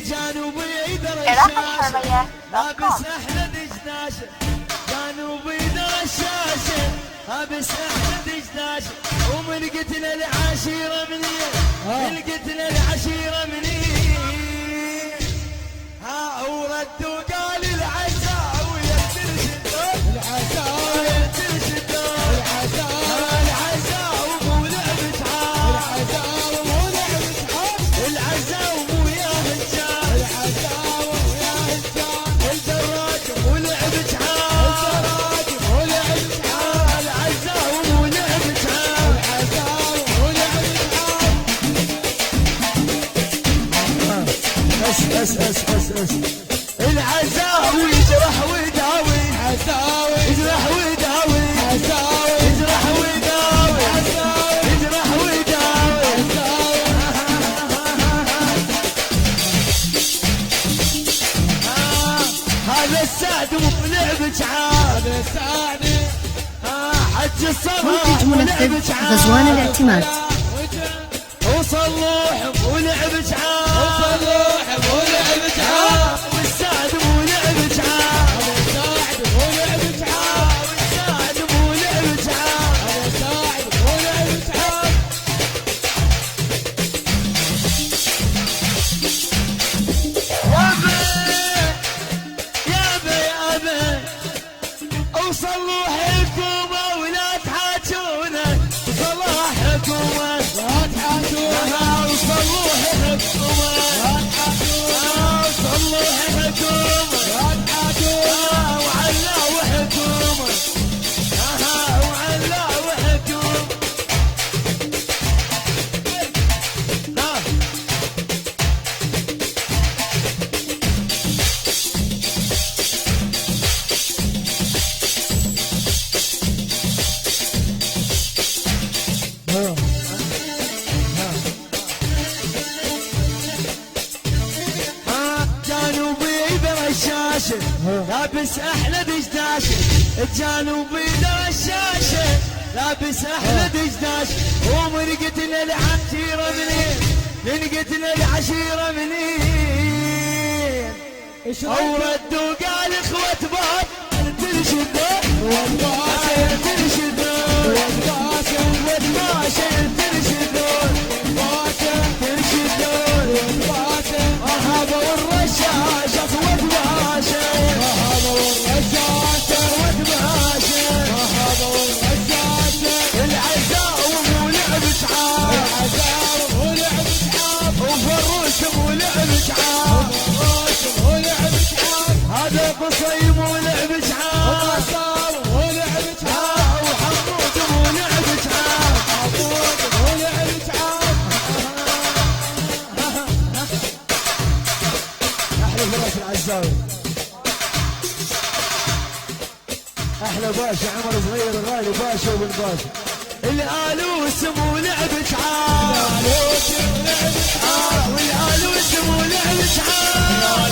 جانوبي درشاشه لابس احلى دشداشه، جانوبي درشاشه لابس احلى دشداشه، ومن قتنا العشيره منين، من قتنا العشيره منين، ها ورد وقال العزاوي ترشد العزاوي ترشد العزاوي مو لعبة عار، العزاوي مو لعبة عار، العزاوي مو يا هجار، العزاوي يا هجار، الدراج مو لعبة عار، الدراج مو لعبة عار، العزاوي مو لعبة عار، العزاوي مو لعبة عار. العزاوي يجرح ويداوي، عزاوي يجرح ويداوي، عزاوي يجرح ويداوي، عزاوي يجرح ويداوي، عزاوي هذا السعد مو بلعبة عاد، هذا السعد حج الصباح منتج غزوان الاعتماد. وصلوح مو لعبة عاد، وصلوح مو لعبة عاد، والسعد مو لعبة عاد، والسعد مو لعبة عاد، والسعد مو لعبة عاد، والسعد مو لعبة عاد. يابا اوصلوا حكومة ولا تحاجونا، وصلوا حكومة لا تحاجونا، وصلوا حكومة لا تحاجونا، وصلوا حكومة لا تحاجونا، وعلاوا حكومة وعلاوا حكومة. جانوبي برشاشه لابس احلى دشداشه، الجانوبي درشاشه لابس احلى دشداشه، ومن قتنا العشيره منين، من قتنا العشيره منين، اورد وقال اخوة باب ترشدون، والباشا ترشدون، والباشا والباشا ترشدون، والباشا ترشدون، والباشا وهذا والرشاش اخوة باشا، وهذا والرشاش اخوة باشا، وهذا والرشاش العزاوي مو لعبة عار، العزاوي مو لعبة عار، وفروس مو لعبة عار، فروس مو لعبة عار، هذا قصي مو لعبة عار، وقصار مو لعبة عار، وحمود مو لعبة عار، حمود مو لعبة عار. احلى فراس العزاوي، احلى باشا عمر صغير غالي باشا وبن باشا، الالوس مو لعبة عار، الالوس مو لعبة عار، والالوس مو لعبة عار.